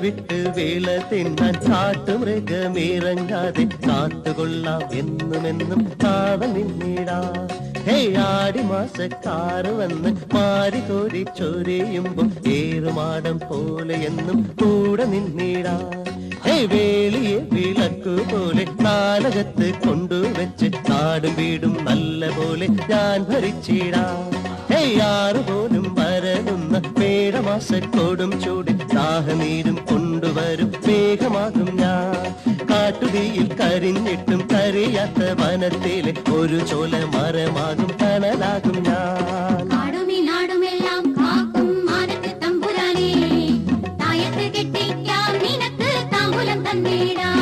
വിട്ട് വേല തിന്നാൻ കാട്ടുമൃഗമിറങ്ങാതെ കാത്തുകൊള്ളാം എന്നുമെന്നും കാവൽ നിന്നിടാ. ഹേ ആടി മാസക്കാറ് വന്ന് മാരി കോരി ചൊരിയുമ്പോ ഏറുമാടം പോലെ എന്നും കൂടെ നിന്നിടാ. ഹേ വേളിയെ വിളക്കു പോലെ നാലകത്ത് കൊണ്ടുവച്ച് നാടും വീടും നല്ല പോലെ ഞാൻ ഭരിച്ചിടാ. ും വരകുന്ന മേടമാസക്കോടും ചൂടി ദാഹനീരും കൊണ്ടുവരും മേഘമാകും ഞാൻ. കാട്ടുതീയിൽ കരിഞ്ഞിട്ടും കരയാത്ത വനത്തിലെ ഒരു ചോല മരമാകും തണലാകും ഞാൻ. തായത്ത് കെട്ടിക്കാം നിനക്ക് താമ്പൂലം തന്നേടാ.